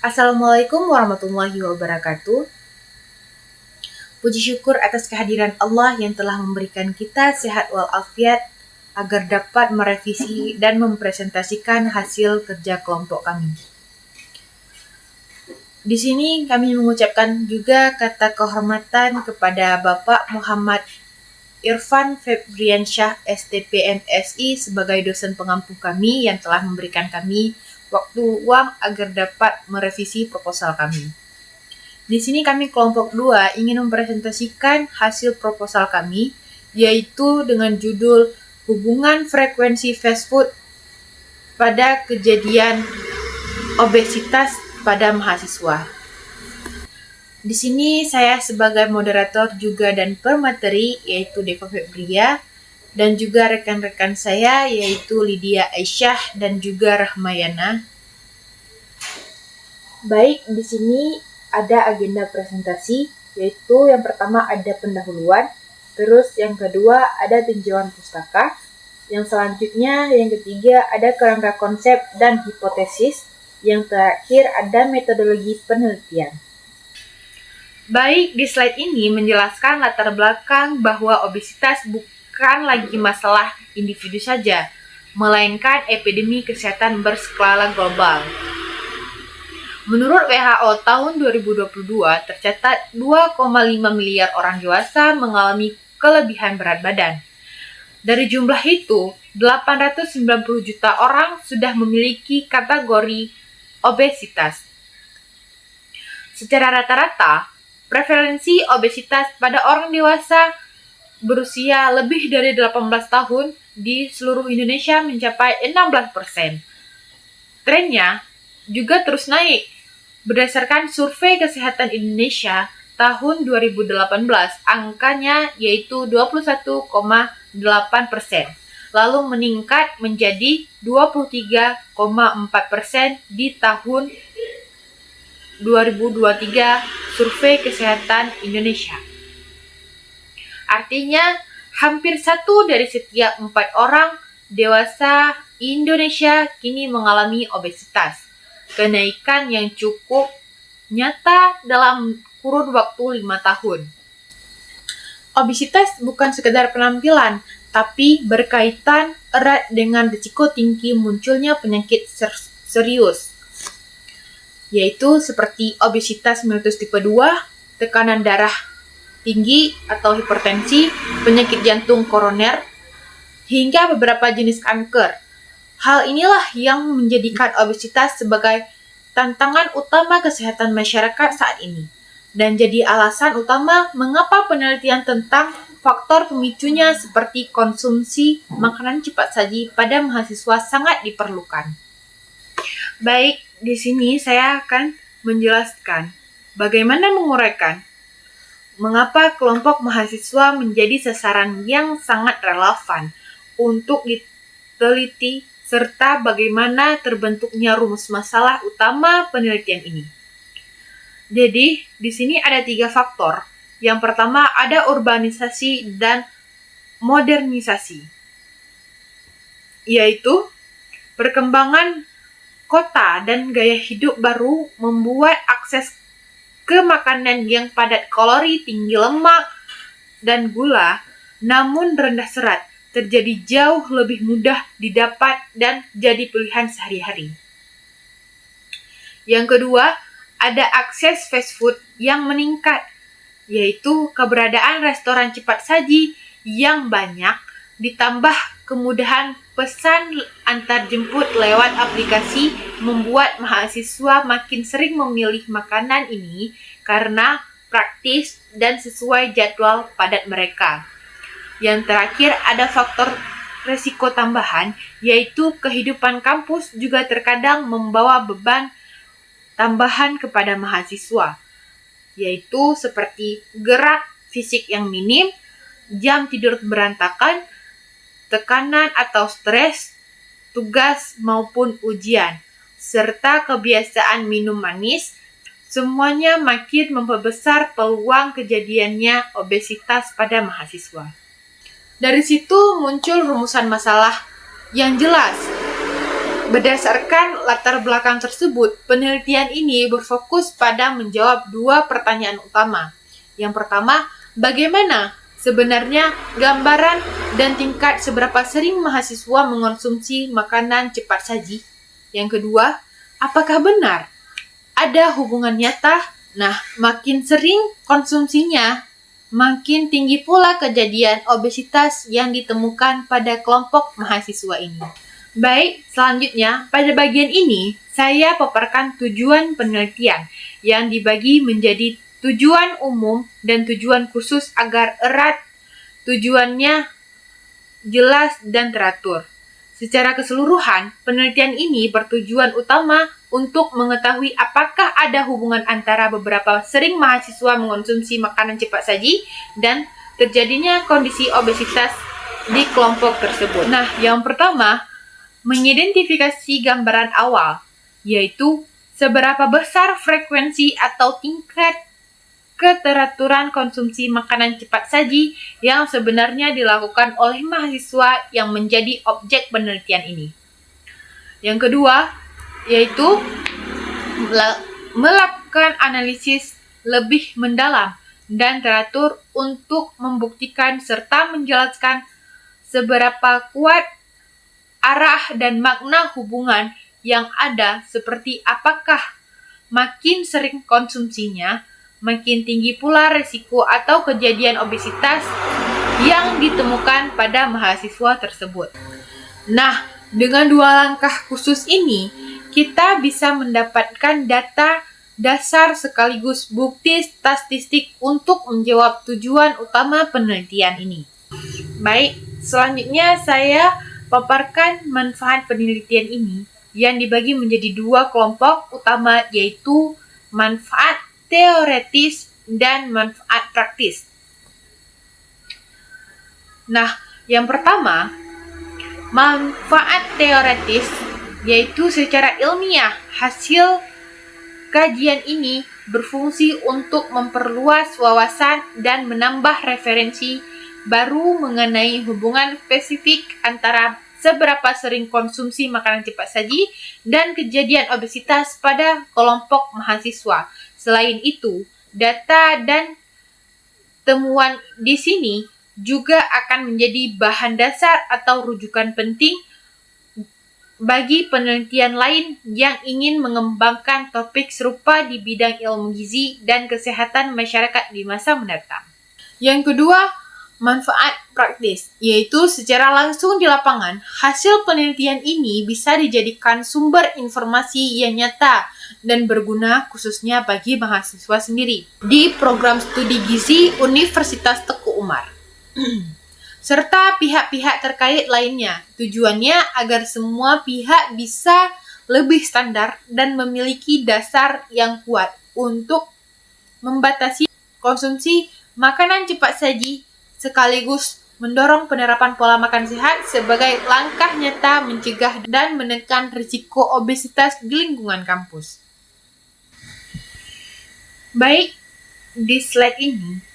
Assalamualaikum warahmatullahi wabarakatuh. Puji syukur atas kehadiran Allah yang telah memberikan kita sehat walafiat agar dapat merevisi dan mempresentasikan hasil kerja kelompok kami. Di sini kami mengucapkan juga kata kehormatan kepada Bapak Muhammad Irfan Febriansyah STP MSI sebagai dosen pengampu kami yang telah memberikan kami waktu luang agar dapat merevisi proposal kami. Di sini kami kelompok 2 ingin mempresentasikan hasil proposal kami, yaitu dengan judul Hubungan Frekuensi Fast Food pada Kejadian Obesitas pada Mahasiswa. Di sini saya sebagai moderator juga dan pemateri yaitu Deva Febria dan juga rekan-rekan saya yaitu Lydia Aisyah dan juga Rahmayana. Baik, di sini ada agenda presentasi, yaitu yang pertama ada pendahuluan, terus yang kedua ada tinjauan pustaka, yang selanjutnya yang ketiga ada kerangka konsep dan hipotesis, yang terakhir ada metodologi penelitian. Baik, di slide ini menjelaskan latar belakang bahwa obesitas bukan lagi masalah individu saja, melainkan epidemi kesehatan berskala global. Menurut WHO tahun 2022 tercatat 2,5 miliar orang dewasa mengalami kelebihan berat badan. Dari jumlah itu, 890 juta orang sudah memiliki kategori obesitas. Secara rata-rata, prevalensi obesitas pada orang dewasa berusia lebih dari 18 tahun di seluruh Indonesia mencapai 16%. Trennya juga terus naik. Berdasarkan Survei Kesehatan Indonesia tahun 2018, angkanya yaitu 21,8%, lalu meningkat menjadi 23,4% di tahun 2023 Survei Kesehatan Indonesia. Artinya, hampir 1 dari setiap 4 orang dewasa Indonesia kini mengalami obesitas. Kenaikan yang cukup nyata dalam kurun waktu 5 tahun. Obesitas bukan sekedar penampilan, tapi berkaitan erat dengan risiko tinggi munculnya penyakit serius, yaitu seperti obesitas mellitus tipe 2, tekanan darah tinggi atau hipertensi, penyakit jantung koroner, hingga beberapa jenis kanker. Hal inilah yang menjadikan obesitas sebagai tantangan utama kesehatan masyarakat saat ini, dan jadi alasan utama mengapa penelitian tentang faktor pemicunya seperti konsumsi makanan cepat saji pada mahasiswa sangat diperlukan. Baik, di sini saya akan menjelaskan bagaimana menguraikan mengapa kelompok mahasiswa menjadi sasaran yang sangat relevan untuk diteliti serta bagaimana terbentuknya rumus masalah utama penelitian ini. Jadi, di sini ada 3 faktor. Yang pertama ada urbanisasi dan modernisasi, yaitu perkembangan kota dan gaya hidup baru membuat akses ke makanan yang padat kalori, tinggi lemak, dan gula, namun rendah serat, terjadi jauh lebih mudah didapat dan jadi pilihan sehari-hari. Yang kedua, ada akses fast food yang meningkat, yaitu keberadaan restoran cepat saji yang banyak, ditambah kemudahan pesan antar jemput lewat aplikasi membuat mahasiswa makin sering memilih makanan ini karena praktis dan sesuai jadwal padat mereka. Yang terakhir ada faktor resiko tambahan, yaitu kehidupan kampus juga terkadang membawa beban tambahan kepada mahasiswa, yaitu seperti gerak fisik yang minim, jam tidur berantakan, tekanan atau stres, tugas maupun ujian, serta kebiasaan minum manis, semuanya makin memperbesar peluang kejadiannya obesitas pada mahasiswa. Dari situ muncul rumusan masalah yang jelas, Berdasarkan latar belakang tersebut, penelitian ini berfokus pada menjawab dua pertanyaan utama. Yang pertama, bagaimana sebenarnya gambaran dan tingkat seberapa sering mahasiswa mengonsumsi makanan cepat saji? Yang kedua, apakah benar ada hubungan nyata? Nah, makin sering konsumsinya, makin tinggi pula kejadian obesitas yang ditemukan pada kelompok mahasiswa ini. Baik, selanjutnya pada bagian ini saya paparkan tujuan penelitian yang dibagi menjadi tujuan umum dan tujuan khusus agar erat, tujuannya jelas dan teratur. Secara keseluruhan, penelitian ini bertujuan utama untuk mengetahui apakah ada hubungan antara beberapa sering mahasiswa mengonsumsi makanan cepat saji dan terjadinya kondisi obesitas di kelompok tersebut. Nah, yang pertama, mengidentifikasi gambaran awal, yaitu seberapa besar frekuensi atau tingkat keteraturan konsumsi makanan cepat saji yang sebenarnya dilakukan oleh mahasiswa yang menjadi objek penelitian ini. Yang kedua, yaitu melakukan analisis lebih mendalam dan teratur untuk membuktikan serta menjelaskan seberapa kuat arah dan makna hubungan yang ada, seperti apakah makin sering konsumsinya, makin tinggi pula resiko atau kejadian obesitas yang ditemukan pada mahasiswa tersebut. Nah, dengan dua langkah khusus ini, kita bisa mendapatkan data dasar sekaligus bukti statistik untuk menjawab tujuan utama penelitian ini. Baik, selanjutnya saya paparkan manfaat penelitian ini yang dibagi menjadi dua kelompok utama, yaitu manfaat teoretis dan manfaat praktis. Nah, yang pertama, manfaat teoretis, yaitu secara ilmiah hasil kajian ini berfungsi untuk memperluas wawasan dan menambah referensi baru mengenai hubungan spesifik antara seberapa sering konsumsi makanan cepat saji dan kejadian obesitas pada kelompok mahasiswa. Selain itu, data dan temuan di sini juga akan menjadi bahan dasar atau rujukan penting bagi penelitian lain yang ingin mengembangkan topik serupa di bidang ilmu gizi dan kesehatan masyarakat di masa mendatang. Yang kedua, manfaat praktis, yaitu secara langsung di lapangan, hasil penelitian ini bisa dijadikan sumber informasi yang nyata dan berguna khususnya bagi mahasiswa sendiri di program studi gizi Universitas Teguh Umar serta pihak-pihak terkait lainnya. Tujuannya agar semua pihak bisa lebih standar dan memiliki dasar yang kuat untuk membatasi konsumsi makanan cepat saji sekaligus mendorong penerapan pola makan sehat sebagai langkah nyata mencegah dan menekan risiko obesitas di lingkungan kampus. Baik, di slide ini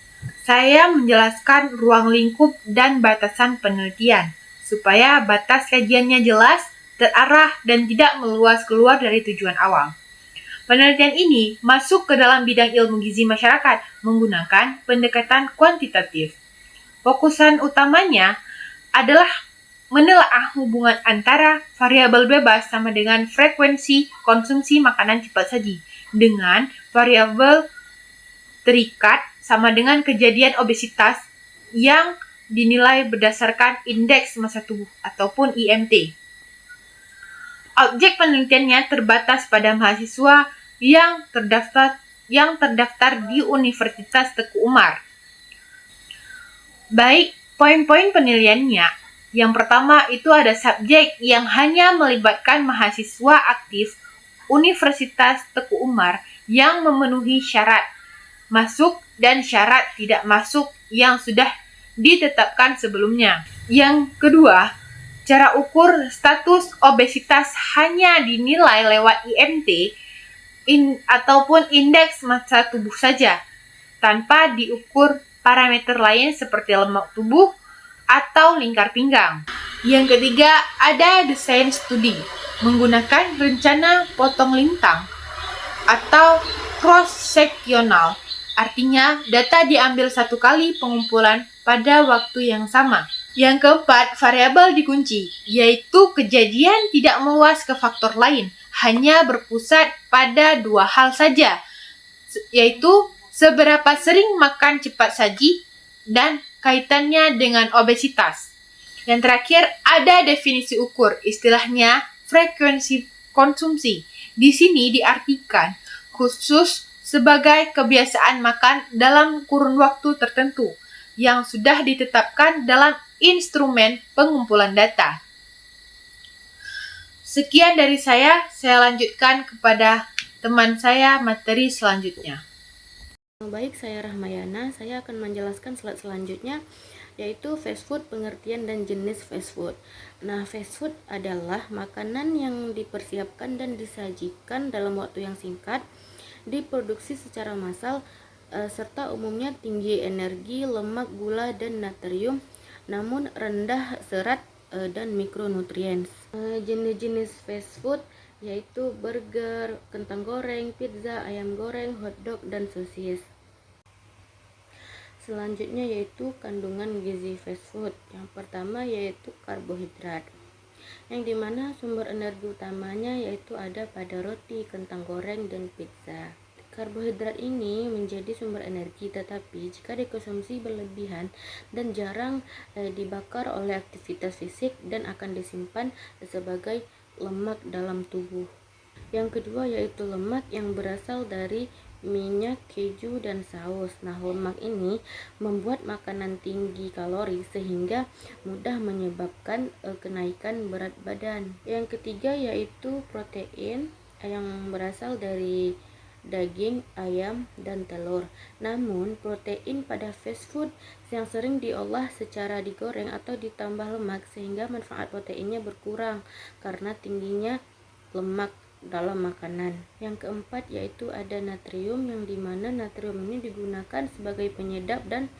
saya menjelaskan ruang lingkup dan batasan penelitian supaya batas kajiannya jelas, terarah, dan tidak meluas keluar dari tujuan awal. Penelitian ini masuk ke dalam bidang ilmu gizi masyarakat menggunakan pendekatan kuantitatif. Fokusan utamanya adalah menelaah hubungan antara variabel bebas sama dengan frekuensi konsumsi makanan cepat saji dengan variabel terikat sama dengan kejadian obesitas yang dinilai berdasarkan indeks massa tubuh ataupun IMT. Objek penelitiannya terbatas pada mahasiswa yang terdaftar di Universitas Teguh Umar. Baik, poin-poin penilaiannya. Yang pertama itu ada subjek yang hanya melibatkan mahasiswa aktif Universitas Teguh Umar yang memenuhi syarat masuk dan syarat tidak masuk yang sudah ditetapkan sebelumnya. Yang kedua, cara ukur status obesitas hanya dinilai lewat IMT ataupun indeks massa tubuh saja, tanpa diukur parameter lain seperti lemak tubuh atau lingkar pinggang. Yang ketiga, ada desain studi. menggunakan rencana potong lintang atau cross-sectional. Artinya, data diambil satu kali pengumpulan pada waktu yang sama. Yang keempat, variabel dikunci, yaitu kejadian tidak meluas ke faktor lain, hanya berpusat pada dua hal saja, yaitu seberapa sering makan cepat saji dan kaitannya dengan obesitas. Yang terakhir, ada definisi ukur, istilahnya frekuensi konsumsi. Di sini diartikan khusus sebagai kebiasaan makan dalam kurun waktu tertentu yang sudah ditetapkan dalam instrumen pengumpulan data. Sekian dari saya lanjutkan kepada teman saya materi selanjutnya. Baik, saya Rahmayana. Saya akan menjelaskan slide selanjutnya, yaitu fast food, pengertian dan jenis fast food. Nah, fast food adalah makanan yang dipersiapkan dan disajikan dalam waktu yang singkat, diproduksi secara massal, serta umumnya tinggi energi, lemak, gula, dan natrium, namun rendah serat dan mikronutrients. Jenis-jenis fast food yaitu burger, kentang goreng, pizza, ayam goreng, hotdog, dan sosis. Selanjutnya yaitu kandungan gizi fast food. Yang pertama yaitu karbohidrat, yang dimana sumber energi utamanya yaitu ada pada roti, kentang goreng, dan pizza. Karbohidrat ini menjadi sumber energi, tetapi jika dikonsumsi berlebihan dan jarang dibakar oleh aktivitas fisik dan akan disimpan sebagai lemak dalam tubuh. Yang kedua yaitu lemak yang berasal dari minyak, keju, dan saus. Nah, lemak ini membuat makanan tinggi kalori sehingga mudah menyebabkan kenaikan berat badan. Yang ketiga yaitu protein yang berasal dari daging, ayam, dan telur. Namun, protein pada fast food yang sering diolah secara digoreng atau ditambah lemak sehingga manfaat proteinnya berkurang karena tingginya lemak dalam makanan. Yang keempat yaitu ada natrium, yang dimana natrium ini digunakan sebagai penyedap dan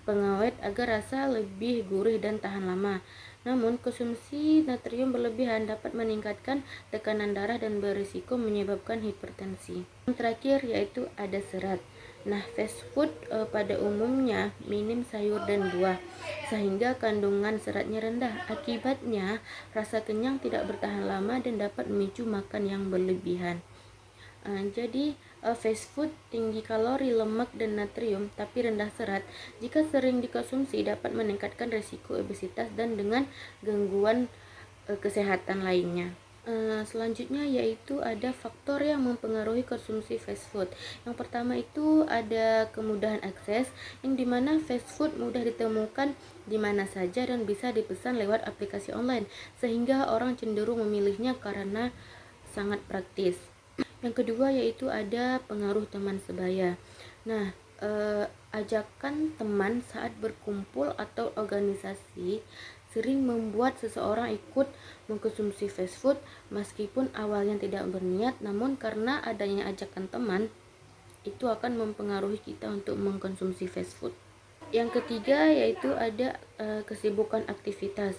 pengawet agar rasa lebih gurih dan tahan lama. Namun, konsumsi natrium berlebihan dapat meningkatkan tekanan darah dan berisiko menyebabkan hipertensi. Yang terakhir yaitu ada serat. Nah, fast food pada umumnya minim sayur dan buah, sehingga kandungan seratnya rendah. Akibatnya, rasa kenyang tidak bertahan lama dan dapat memicu makan yang berlebihan. Jadi fast food tinggi kalori, lemak, dan natrium tapi rendah serat, jika sering dikonsumsi dapat meningkatkan risiko obesitas dan dengan gangguan kesehatan lainnya. Selanjutnya yaitu ada faktor yang mempengaruhi konsumsi fast food. Yang pertama itu ada kemudahan akses, yang dimana fast food mudah ditemukan di mana saja dan bisa dipesan lewat aplikasi online, sehingga orang cenderung memilihnya karena sangat praktis. Yang kedua yaitu ada pengaruh teman sebaya. Nah, ajakan teman saat berkumpul atau organisasi sering membuat seseorang ikut mengkonsumsi fast food meskipun awalnya tidak berniat, namun karena adanya ajakan teman itu akan mempengaruhi kita untuk mengkonsumsi fast food. Yang ketiga yaitu ada kesibukan aktivitas.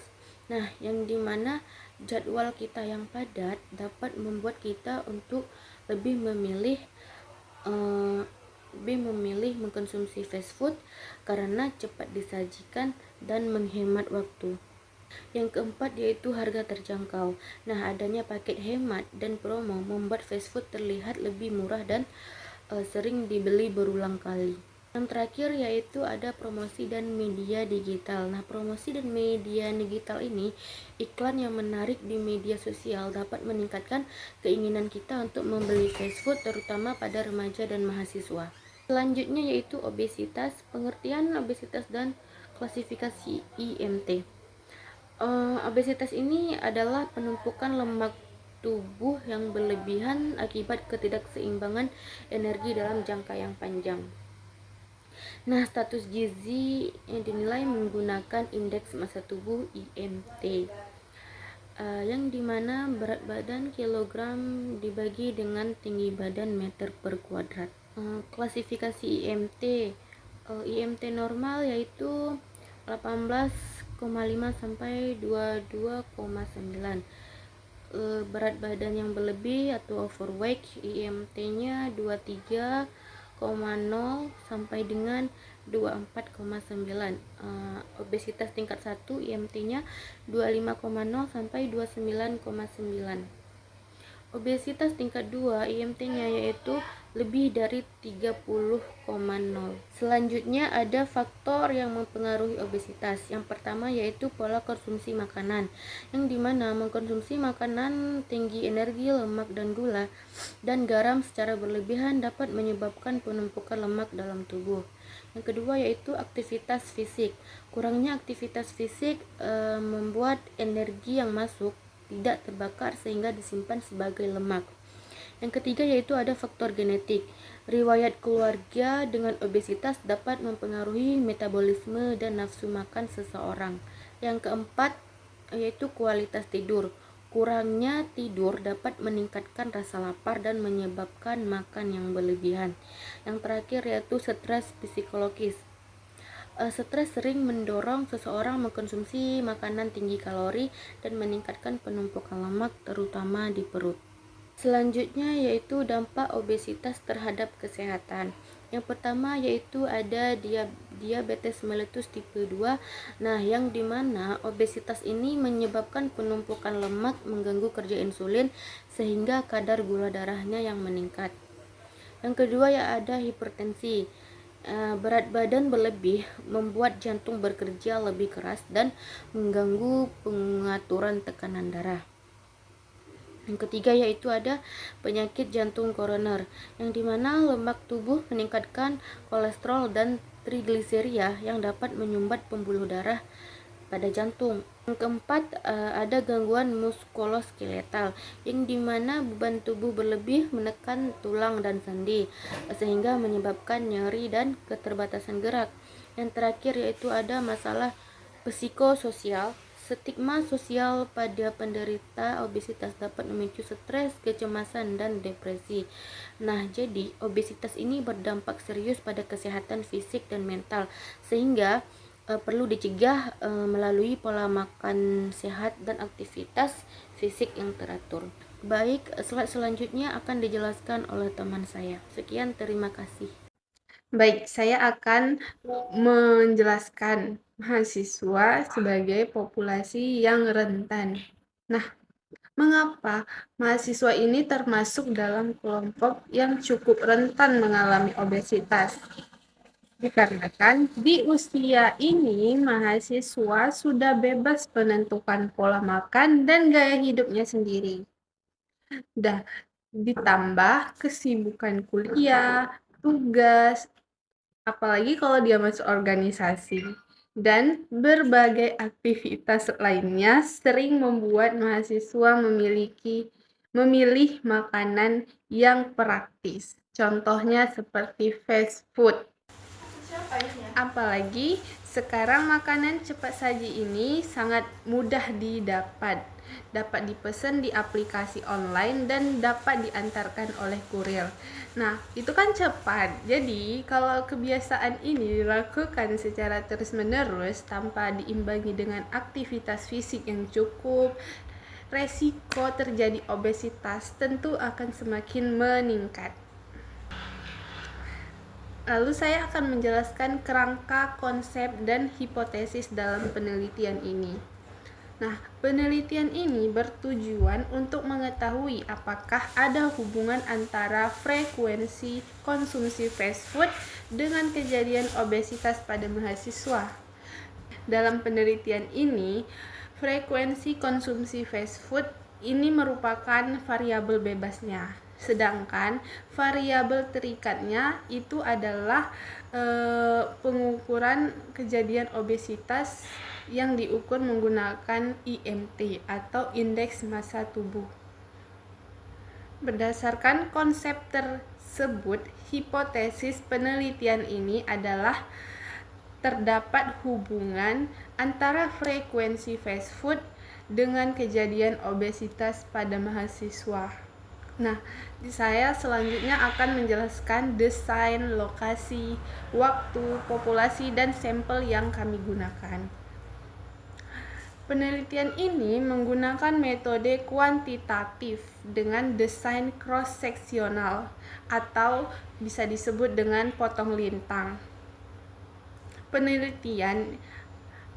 Nah, yang dimana jadwal kita yang padat dapat membuat kita untuk lebih memilih mengkonsumsi fast food karena cepat disajikan dan menghemat waktu. Yang keempat yaitu harga terjangkau. Nah, adanya paket hemat dan promo membuat fast food terlihat lebih murah dan sering dibeli berulang kali. Yang terakhir yaitu ada promosi dan media digital. Nah, promosi dan media digital ini, iklan yang menarik di media sosial dapat meningkatkan keinginan kita untuk membeli fast food, terutama pada remaja dan mahasiswa. Selanjutnya yaitu obesitas, pengertian obesitas dan klasifikasi IMT. Obesitas ini adalah penumpukan lemak tubuh yang berlebihan akibat ketidakseimbangan energi dalam jangka yang panjang. Nah, status gizi yang dinilai menggunakan indeks massa tubuh IMT, yang dimana berat badan kilogram dibagi dengan tinggi badan meter per kuadrat. Klasifikasi IMT, IMT normal yaitu 18,5 sampai 22,9. berat badan yang berlebih atau overweight, IMT-nya 23,0 sampai dengan 24,9. Obesitas tingkat 1, IMT-nya 25,0 sampai 29,9. Obesitas tingkat 2, IMT-nya yaitu lebih dari 30,0. Selanjutnya ada faktor yang mempengaruhi obesitas. Yang pertama yaitu pola konsumsi makanan, yang dimana mengkonsumsi makanan tinggi energi, lemak dan gula, dan garam secara berlebihan dapat menyebabkan penumpukan lemak dalam tubuh. Yang kedua yaitu aktivitas fisik. Kurangnya aktivitas fisik membuat energi yang masuk tidak terbakar sehingga disimpan sebagai lemak. Yang ketiga yaitu ada faktor genetik. Riwayat keluarga dengan obesitas dapat mempengaruhi metabolisme dan nafsu makan seseorang. Yang keempat yaitu kualitas tidur. Kurangnya tidur dapat meningkatkan rasa lapar dan menyebabkan makan yang berlebihan. Yang terakhir yaitu stres psikologis. Stres sering mendorong seseorang mengkonsumsi makanan tinggi kalori dan meningkatkan penumpukan lemak terutama di perut. Selanjutnya yaitu dampak obesitas terhadap kesehatan. Yang pertama yaitu ada diabetes mellitus tipe 2. Nah, yang dimana obesitas ini menyebabkan penumpukan lemak, mengganggu kerja insulin sehingga kadar gula darahnya yang meningkat. Yang kedua ya ada hipertensi. Berat badan berlebih membuat jantung bekerja lebih keras dan mengganggu pengaturan tekanan darah. Yang ketiga yaitu ada penyakit jantung koroner, yang dimana lemak tubuh meningkatkan kolesterol dan trigliseria yang dapat menyumbat pembuluh darah pada jantung. Yang keempat ada gangguan muskuloskeletal, yang dimana beban tubuh berlebih menekan tulang dan sendi sehingga menyebabkan nyeri dan keterbatasan gerak. Yang terakhir yaitu ada masalah psikososial. Stigma sosial pada penderita obesitas dapat memicu stres, kecemasan, dan depresi. Nah, jadi obesitas ini berdampak serius pada kesehatan fisik dan mental, sehingga perlu dicegah melalui pola makan sehat dan aktivitas fisik yang teratur. Baik, slide selanjutnya akan dijelaskan oleh teman saya. Sekian, terima kasih. Baik, saya akan menjelaskan mahasiswa sebagai populasi yang rentan. Nah, mengapa mahasiswa ini termasuk dalam kelompok yang cukup rentan mengalami obesitas? Dikarenakan di usia ini mahasiswa sudah bebas menentukan pola makan dan gaya hidupnya sendiri. Ditambah kesibukan kuliah, tugas, apalagi kalau dia masuk organisasi, dan berbagai aktivitas lainnya sering membuat mahasiswa memilih makanan yang praktis. Contohnya seperti fast food. Apalagi sekarang makanan cepat saji ini sangat mudah dapat dipesan di aplikasi online dan dapat diantarkan oleh kurir. Nah, itu kan cepat. Jadi, kalau kebiasaan ini dilakukan secara terus-menerus tanpa diimbangi dengan aktivitas fisik yang cukup, resiko terjadi obesitas tentu akan semakin meningkat. Lalu saya akan menjelaskan kerangka, konsep, dan hipotesis dalam penelitian ini. Nah, penelitian ini bertujuan untuk mengetahui apakah ada hubungan antara frekuensi konsumsi fast food dengan kejadian obesitas pada mahasiswa. Dalam penelitian ini, frekuensi konsumsi fast food ini merupakan variabel bebasnya. Sedangkan variabel terikatnya itu adalah pengukuran kejadian obesitas yang diukur menggunakan IMT atau indeks massa tubuh. Berdasarkan konsep tersebut, hipotesis penelitian ini adalah terdapat hubungan antara frekuensi fast food dengan kejadian obesitas pada mahasiswa. Nah, saya selanjutnya akan menjelaskan desain, lokasi, waktu, populasi, dan sampel yang kami gunakan. Penelitian ini menggunakan metode kuantitatif dengan desain cross-seksional atau bisa disebut dengan potong lintang. Penelitian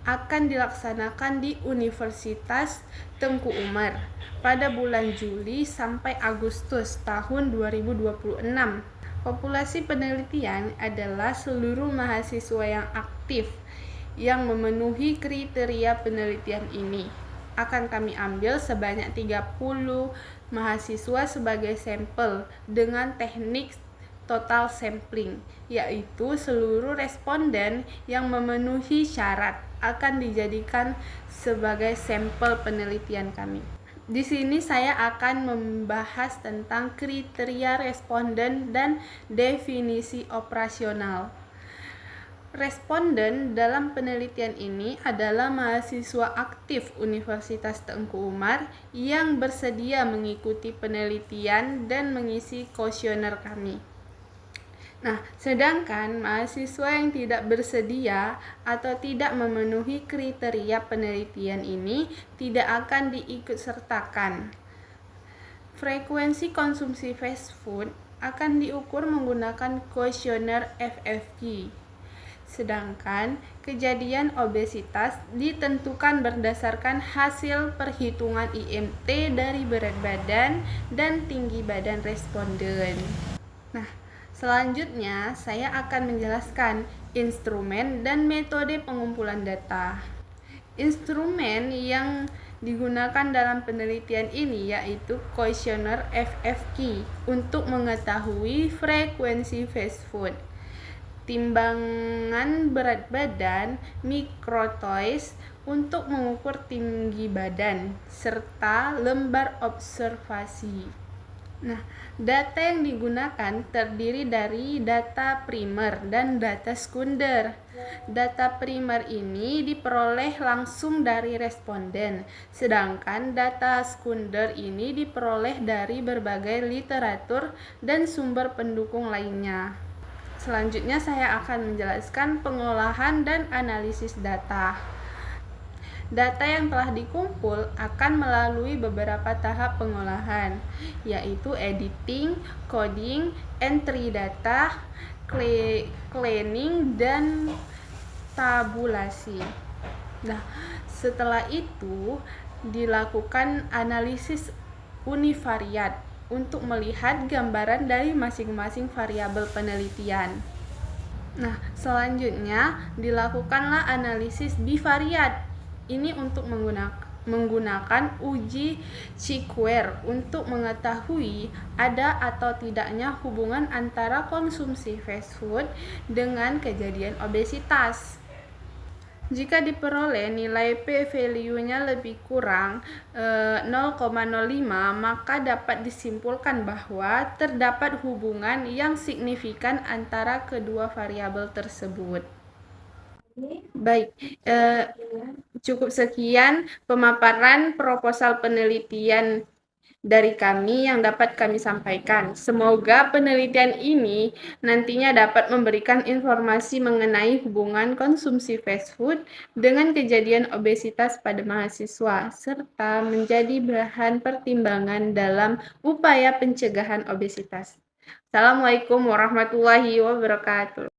akan dilaksanakan di Universitas Tengku Umar pada bulan Juli sampai Agustus tahun 2026. Populasi penelitian adalah seluruh mahasiswa yang aktif yang memenuhi kriteria penelitian ini. Akan kami ambil sebanyak 30 mahasiswa sebagai sampel dengan teknik total sampling, yaitu seluruh responden yang memenuhi syarat akan dijadikan sebagai sampel penelitian kami. Di sini saya akan membahas tentang kriteria responden dan definisi operasional. Responden dalam penelitian ini adalah mahasiswa aktif Universitas Tengku Umar yang bersedia mengikuti penelitian dan mengisi kuesioner kami. Nah, sedangkan mahasiswa yang tidak bersedia atau tidak memenuhi kriteria penelitian ini tidak akan diikutsertakan. Frekuensi konsumsi fast food akan diukur menggunakan kuesioner FFQ. Sedangkan kejadian obesitas ditentukan berdasarkan hasil perhitungan IMT dari berat badan dan tinggi badan responden. Nah, selanjutnya saya akan menjelaskan instrumen dan metode pengumpulan data. Instrumen yang digunakan dalam penelitian ini yaitu kuesioner FFQ untuk mengetahui frekuensi fast food, timbangan berat badan, mikrotoys untuk mengukur tinggi badan, serta lembar observasi. Nah, data yang digunakan terdiri dari data primer dan data sekunder. Data primer ini diperoleh langsung dari responden, sedangkan data sekunder ini diperoleh dari berbagai literatur dan sumber pendukung lainnya. Selanjutnya saya akan menjelaskan pengolahan dan analisis data. Data yang telah dikumpul akan melalui beberapa tahap pengolahan, yaitu editing, coding, entry data, cleaning, dan tabulasi. Nah, setelah itu dilakukan analisis univariat untuk melihat gambaran dari masing-masing variabel penelitian. Nah, selanjutnya dilakukanlah analisis bivariat. Ini untuk menggunakan uji Chi-Square untuk mengetahui ada atau tidaknya hubungan antara konsumsi fast food dengan kejadian obesitas. Jika diperoleh nilai p-value-nya lebih kurang 0,05, maka dapat disimpulkan bahwa terdapat hubungan yang signifikan antara kedua variabel tersebut. Baik, cukup sekian pemaparan proposal penelitian dari kami yang dapat kami sampaikan. Semoga penelitian ini nantinya dapat memberikan informasi mengenai hubungan konsumsi fast food dengan kejadian obesitas pada mahasiswa, serta menjadi bahan pertimbangan dalam upaya pencegahan obesitas. Assalamualaikum warahmatullahi wabarakatuh.